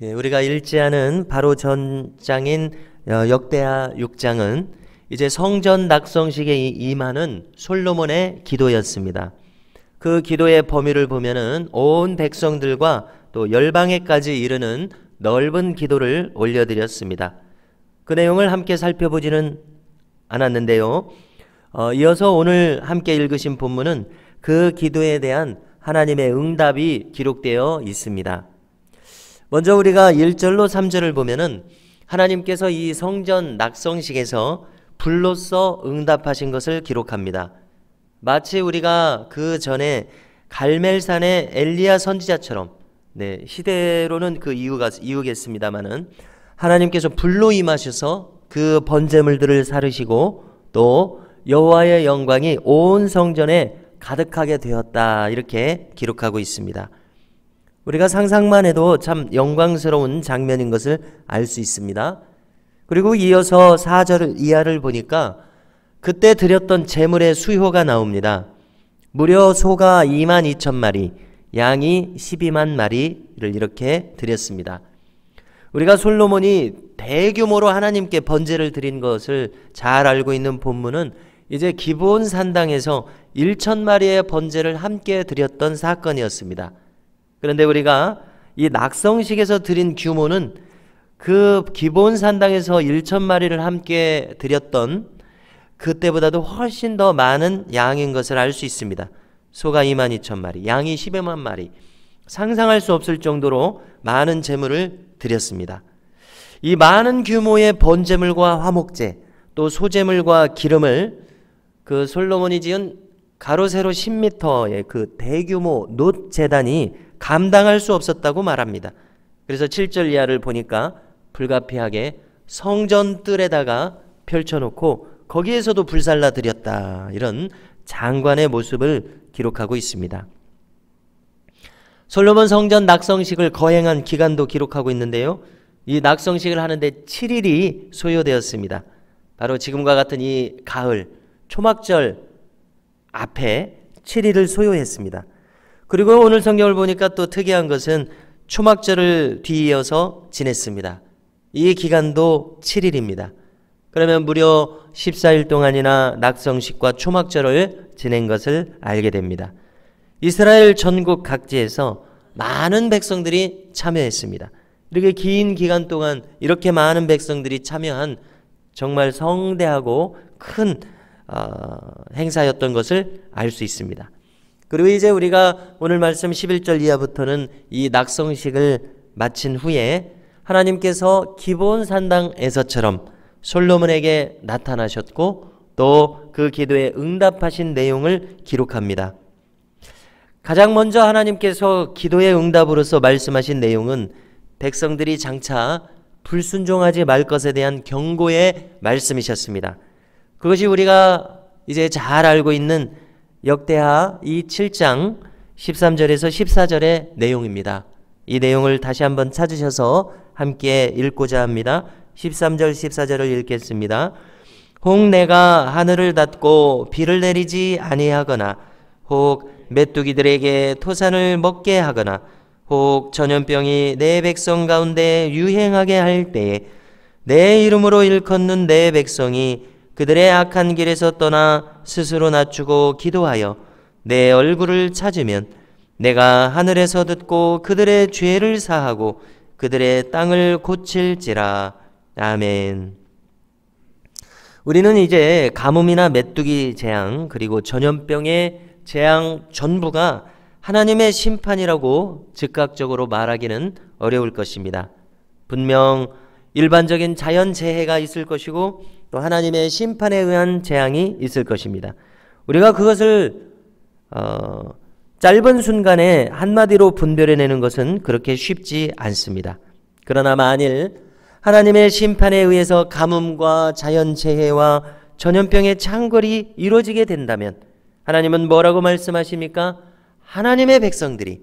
우리가 읽지 않은 바로 전장인 역대하 6장은 이제 성전 낙성식에 임하는 솔로몬의 기도였습니다. 그 기도의 범위를 보면은 온 백성들과 또 열방에까지 이르는 넓은 기도를 올려드렸습니다. 그 내용을 함께 살펴보지는 않았는데요. 이어서 오늘 함께 읽으신 본문은 그 기도에 대한 하나님의 응답이 기록되어 있습니다. 먼저 우리가 1절로 3절을 보면은 하나님께서 이 성전 낙성식에서 불로써 응답하신 것을 기록합니다. 마치 우리가 그 전에 갈멜산의 엘리야 선지자처럼, 시대로는 그 이유겠습니다마는 하나님께서 불로 임하셔서 그 번제물들을 사르시고 또 여호와의 영광이 온 성전에 가득하게 되었다, 이렇게 기록하고 있습니다. 우리가 상상만 해도 참 영광스러운 장면인 것을 알 수 있습니다. 그리고 이어서 4절 이하를 보니까 그때 드렸던 제물의 수효가 나옵니다. 무려 소가 22,000마리, 양이 12만 마리를 이렇게 드렸습니다. 우리가 솔로몬이 대규모로 하나님께 번제를 드린 것을 잘 알고 있는 본문은 이제 기브온 산당에서 1,000마리의 번제를 함께 드렸던 사건이었습니다. 그런데 우리가 이 낙성식에서 드린 규모는 그 기브온 산당에서 1,000마리를 함께 드렸던 그때보다도 훨씬 더 많은 양인 것을 알 수 있습니다. 소가 22,000마리, 양이 12만 마리, 상상할 수 없을 정도로 많은 제물을 드렸습니다. 이 많은 규모의 번제물과 화목제, 또 소제물과 기름을 그 솔로몬이 지은 가로 세로 10m의 그 대규모 놋 제단이 감당할 수 없었다고 말합니다. 그래서 7절 이하를 보니까 불가피하게 성전 뜰에다가 펼쳐놓고 거기에서도 불살라 드렸다, 이런 장관의 모습을 기록하고 있습니다. 솔로몬 성전 낙성식을 거행한 기간도 기록하고 있는데요, 이 낙성식을 하는데 7일이 소요되었습니다. 바로 지금과 같은 이 가을 초막절 앞에 7일을 소요했습니다. 그리고 오늘 성경을 보니까 또 특이한 것은 초막절을 뒤이어서 지냈습니다. 이 기간도 7일입니다. 그러면 무려 14일 동안이나 낙성식과 초막절을 지낸 것을 알게 됩니다. 이스라엘 전국 각지에서 많은 백성들이 참여했습니다. 이렇게 긴 기간 동안 이렇게 많은 백성들이 참여한 정말 성대하고 큰 행사였던 것을 알 수 있습니다. 그리고 이제 우리가 오늘 말씀 11절 이하부터는 이 낙성식을 마친 후에 하나님께서 기브온 산당에서처럼 솔로몬에게 나타나셨고 또 그 기도에 응답하신 내용을 기록합니다. 가장 먼저 하나님께서 기도의 응답으로서 말씀하신 내용은 백성들이 장차 불순종하지 말 것에 대한 경고의 말씀이셨습니다. 그것이 우리가 이제 잘 알고 있는 역대하 이 7장 13절에서 14절의 내용입니다. 이 내용을 다시 한번 찾으셔서 함께 읽고자 합니다. 13절 14절을 읽겠습니다. 혹 내가 하늘을 닫고 비를 내리지 아니하거나 혹 메뚜기들에게 토산을 먹게 하거나 혹 전염병이 내 백성 가운데 유행하게 할 때에 내 이름으로 일컫는 내 백성이 그들의 악한 길에서 떠나 스스로 낮추고 기도하여 내 얼굴을 찾으면 내가 하늘에서 듣고 그들의 죄를 사하고 그들의 땅을 고칠지라. 아멘. 우리는 이제 가뭄이나 메뚜기 재앙 그리고 전염병의 재앙 전부가 하나님의 심판이라고 즉각적으로 말하기는 어려울 것입니다. 분명 일반적인 자연재해가 있을 것이고 또 하나님의 심판에 의한 재앙이 있을 것입니다. 우리가 그것을 짧은 순간에 한마디로 분별해내는 것은 그렇게 쉽지 않습니다. 그러나 만일 하나님의 심판에 의해서 가뭄과 자연재해와 전염병의 창궐이 이루어지게 된다면 하나님은 뭐라고 말씀하십니까? 하나님의 백성들이,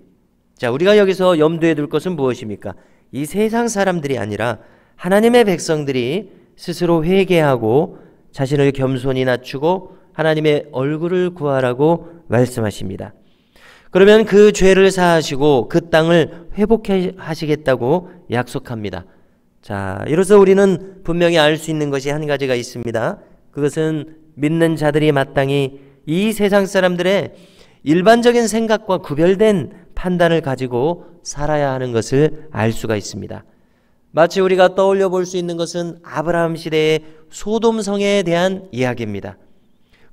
자, 우리가 여기서 염두에 둘 것은 무엇입니까? 이 세상 사람들이 아니라 하나님의 백성들이 스스로 회개하고 자신을 겸손히 낮추고 하나님의 얼굴을 구하라고 말씀하십니다. 그러면 그 죄를 사하시고 그 땅을 회복하시겠다고 약속합니다. 자, 이로써 우리는 분명히 알 수 있는 것이 한 가지가 있습니다. 그것은 믿는 자들이 마땅히 이 세상 사람들의 일반적인 생각과 구별된 판단을 가지고 살아야 하는 것을 알 수가 있습니다. 마치 우리가 떠올려 볼 수 있는 것은 아브라함 시대의 소돔 성에 대한 이야기입니다.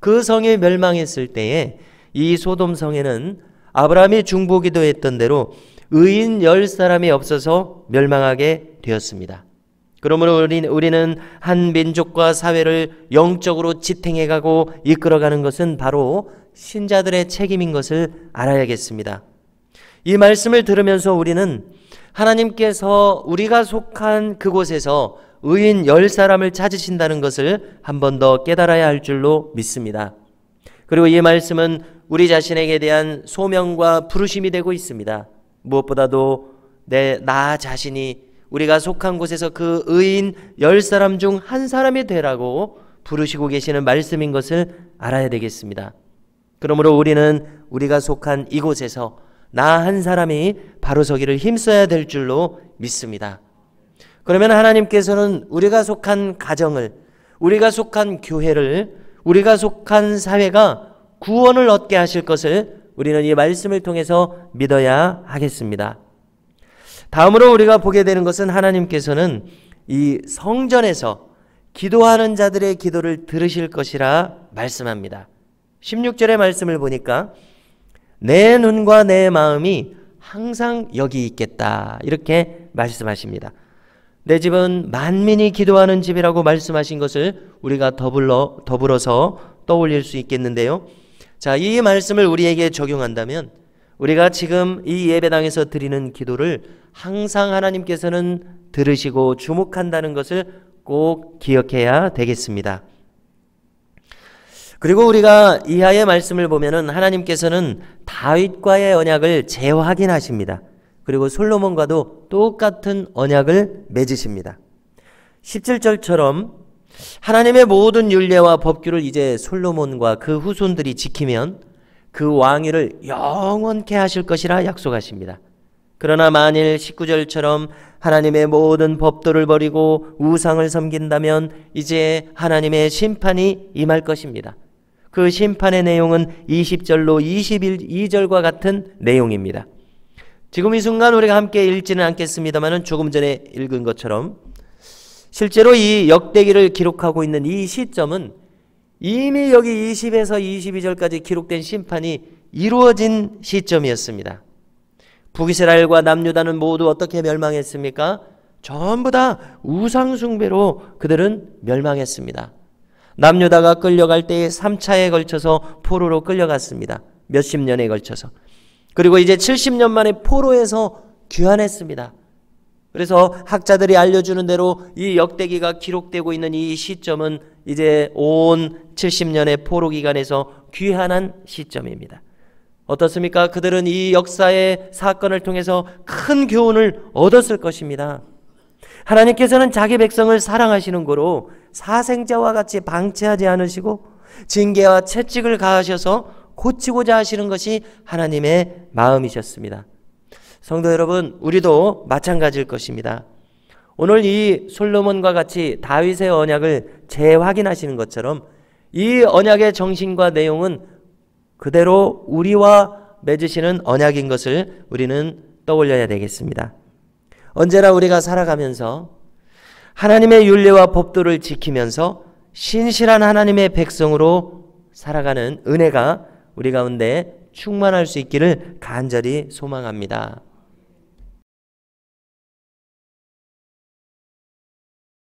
그 성이 멸망했을 때에 이 소돔 성에는 아브라함이 중보기도했던 대로 의인 10사람이 없어서 멸망하게 되었습니다. 그러므로 우리는 한 민족과 사회를 영적으로 지탱해가고 이끌어가는 것은 바로 신자들의 책임인 것을 알아야겠습니다. 이 말씀을 들으면서 우리는 하나님께서 우리가 속한 그곳에서 의인 10사람을 찾으신다는 것을 한 번 더 깨달아야 할 줄로 믿습니다. 그리고 이 말씀은 우리 자신에게 대한 소명과 부르심이 되고 있습니다. 무엇보다도 나 자신이 우리가 속한 곳에서 그 의인 10사람 중 한 사람이 되라고 부르시고 계시는 말씀인 것을 알아야 되겠습니다. 그러므로 우리는 우리가 속한 이곳에서 나 한 사람이 바로 서기를 힘써야 될 줄로 믿습니다. 그러면 하나님께서는 우리가 속한 가정을, 우리가 속한 교회를, 우리가 속한 사회가 구원을 얻게 하실 것을 우리는 이 말씀을 통해서 믿어야 하겠습니다. 다음으로 우리가 보게 되는 것은 하나님께서는 이 성전에서 기도하는 자들의 기도를 들으실 것이라 말씀합니다. 16절의 말씀을 보니까 내 눈과 내 마음이 항상 여기 있겠다, 이렇게 말씀하십니다. 내 집은 만민이 기도하는 집이라고 말씀하신 것을 우리가 더불어서 떠올릴 수 있겠는데요. 자, 이 말씀을 우리에게 적용한다면 우리가 지금 이 예배당에서 드리는 기도를 항상 하나님께서는 들으시고 주목한다는 것을 꼭 기억해야 되겠습니다. 그리고 우리가 이하의 말씀을 보면은 하나님께서는 다윗과의 언약을 재확인하십니다. 그리고 솔로몬과도 똑같은 언약을 맺으십니다. 17절처럼 하나님의 모든 율례와 법규를 이제 솔로몬과 그 후손들이 지키면 그 왕위를 영원케 하실 것이라 약속하십니다. 그러나 만일 19절처럼 하나님의 모든 법도를 버리고 우상을 섬긴다면 이제 하나님의 심판이 임할 것입니다. 그 심판의 내용은 20절로 22절과 같은 내용입니다. 지금 이 순간 우리가 함께 읽지는 않겠습니다만 조금 전에 읽은 것처럼 실제로 이 역대기를 기록하고 있는 이 시점은 이미 여기 20에서 22절까지 기록된 심판이 이루어진 시점이었습니다. 북이스라엘과 남유다는 모두 어떻게 멸망했습니까? 전부 다 우상숭배로 그들은 멸망했습니다. 남유다가 끌려갈 때에 3차에 걸쳐서 포로로 끌려갔습니다. 몇십 년에 걸쳐서. 그리고 이제 70년 만에 포로에서 귀환했습니다. 그래서 학자들이 알려주는 대로 이 역대기가 기록되고 있는 이 시점은 이제 온 70년의 포로 기간에서 귀환한 시점입니다. 어떻습니까? 그들은 이 역사의 사건을 통해서 큰 교훈을 얻었을 것입니다. 하나님께서는 자기 백성을 사랑하시는 고로 사생자와 같이 방치하지 않으시고 징계와 채찍을 가하셔서 고치고자 하시는 것이 하나님의 마음이셨습니다. 성도 여러분, 우리도 마찬가지일 것입니다. 오늘 이 솔로몬과 같이 다윗의 언약을 재확인하시는 것처럼 이 언약의 정신과 내용은 그대로 우리와 맺으시는 언약인 것을 우리는 떠올려야 되겠습니다. 언제나 우리가 살아가면서 하나님의 율례와 법도를 지키면서 신실한 하나님의 백성으로 살아가는 은혜가 우리 가운데 충만할 수 있기를 간절히 소망합니다.